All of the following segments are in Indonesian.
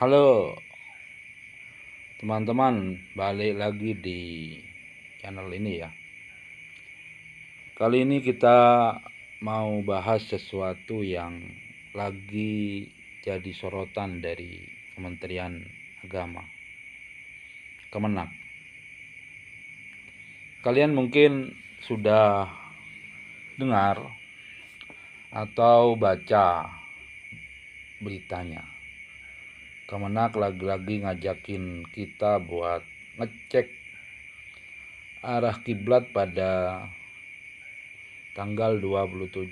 Halo teman-teman, balik lagi di channel ini ya. Kali ini kita mau bahas sesuatu yang lagi jadi sorotan dari Kementerian Agama, Kemenak. Kalian mungkin sudah dengar atau baca beritanya. Kemenak lagi-lagi ngajakin kita buat ngecek arah kiblat pada tanggal 27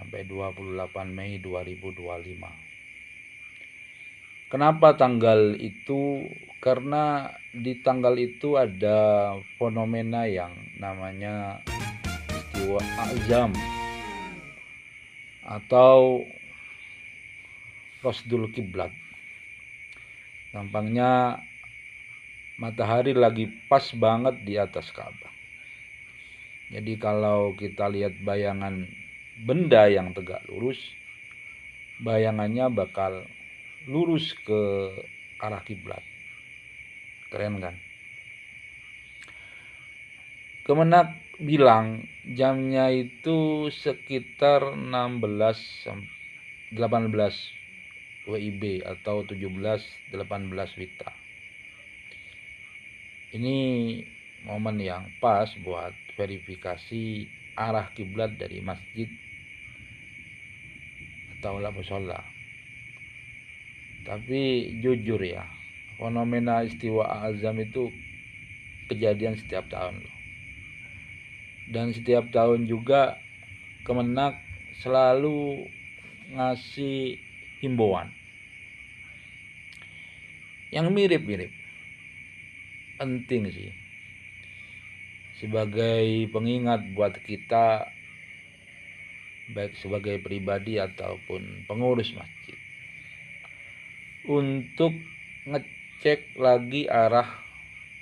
sampai 28 Mei 2025. Kenapa tanggal itu? Karena di tanggal itu ada fenomena yang namanya istiwa azam atau rosdul kiblat. Gampangnya matahari lagi pas banget di atas Ka'bah. Jadi kalau kita lihat bayangan benda yang tegak lurus, bayangannya bakal lurus ke arah kiblat. Keren kan? Kemenak bilang jamnya itu sekitar 18 WIB atau 17-18 WITA. Ini momen yang pas buat verifikasi arah kiblat dari masjid atau musola. Tapi jujur ya, fenomena istiwa azam itu kejadian setiap tahun loh. Dan setiap tahun juga Kemenak selalu ngasih himbauan yang mirip-mirip. Penting sih sebagai pengingat buat kita, baik sebagai pribadi ataupun pengurus masjid, untuk ngecek lagi arah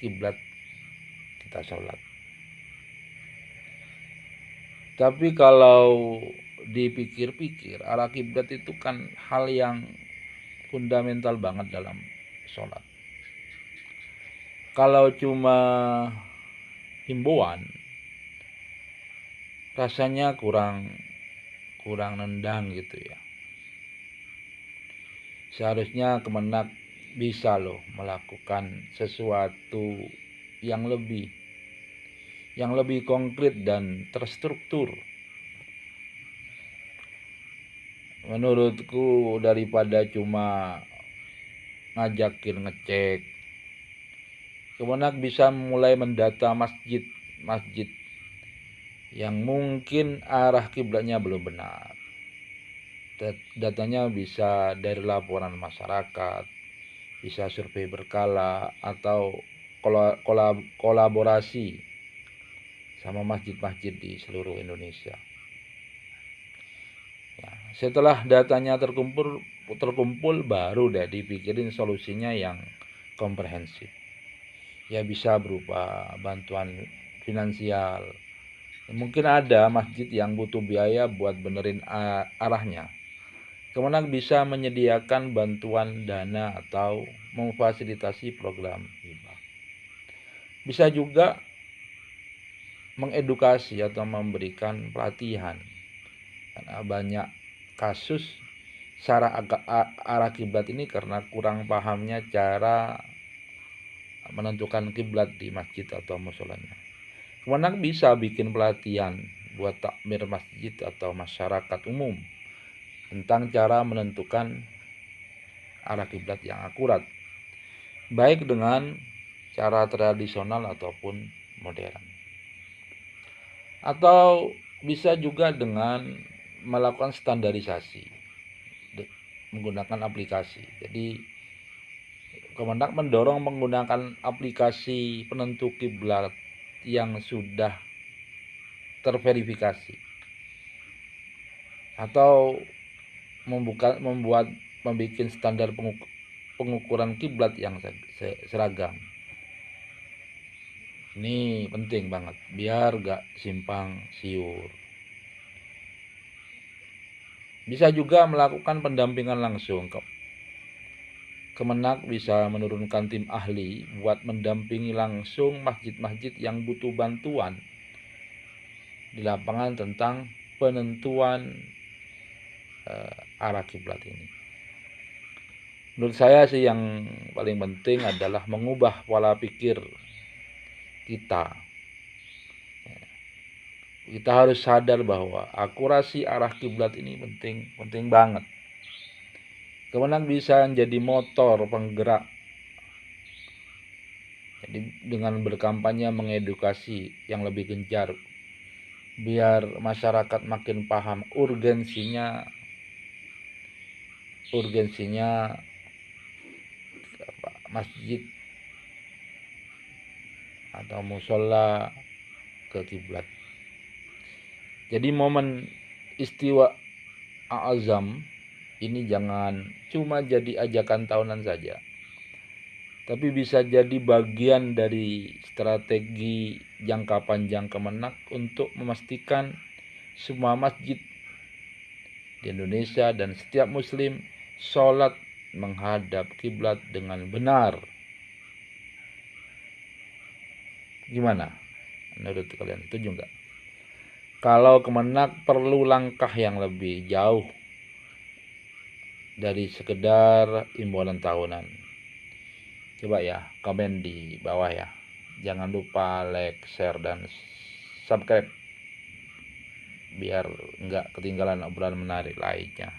kiblat kita sholat. Tapi kalau dipikir-pikir, arah kiblat itu kan hal yang fundamental banget dalam sholat. Kalau cuma himbauan, rasanya kurang nendang gitu ya. Seharusnya Kemenak bisa loh melakukan sesuatu yang lebih konkret dan terstruktur. Menurutku daripada cuma ngajakin ngecek, Kemenak bisa mulai mendata masjid yang mungkin arah kiblatnya belum benar. Datanya bisa dari laporan masyarakat, bisa survei berkala, atau kolaborasi sama masjid-masjid di seluruh Indonesia. Ya, setelah datanya terkumpul baru deh dipikirin solusinya yang komprehensif. Ya bisa berupa bantuan finansial. Mungkin ada masjid yang butuh biaya buat benerin arahnya. Kemenak bisa menyediakan bantuan dana atau memfasilitasi program hibah. Bisa juga mengedukasi atau memberikan pelatihan. Karena banyak kasus arah kiblat ini karena kurang pahamnya cara menentukan kiblat di masjid atau musolanya. Kemenak bisa bikin pelatihan buat takmir masjid atau masyarakat umum tentang cara menentukan arah kiblat yang akurat, baik dengan cara tradisional ataupun modern. Atau bisa juga dengan melakukan standarisasi menggunakan aplikasi. Jadi Kemenak mendorong menggunakan aplikasi penentu kiblat yang sudah terverifikasi atau membuat standar pengukuran kiblat yang seragam. Ini penting banget biar gak simpang siur. Bisa juga melakukan pendampingan langsung Kemenak bisa menurunkan tim ahli buat mendampingi langsung masjid-masjid yang butuh bantuan di lapangan tentang penentuan arah kiblat ini. Menurut saya sih yang paling penting adalah mengubah pola pikir kita. Kita harus sadar bahwa akurasi arah kiblat ini penting banget. Kemenang bisa menjadi motor penggerak. Jadi dengan berkampanye mengedukasi yang lebih gencar, biar masyarakat makin paham urgensinya masjid atau musola ke kiblat. Jadi momen istiwa azam ini jangan cuma jadi ajakan tahunan saja, tapi bisa jadi bagian dari strategi jangka panjang Kemenak untuk memastikan semua masjid di Indonesia dan setiap muslim sholat menghadap kiblat dengan benar. Gimana menurut kalian, setuju nggak? Kalau Kemenak perlu langkah yang lebih jauh dari sekedar imbauan tahunan. Coba ya komen di bawah ya. Jangan lupa like, share, dan subscribe biar nggak ketinggalan obrolan menarik lainnya.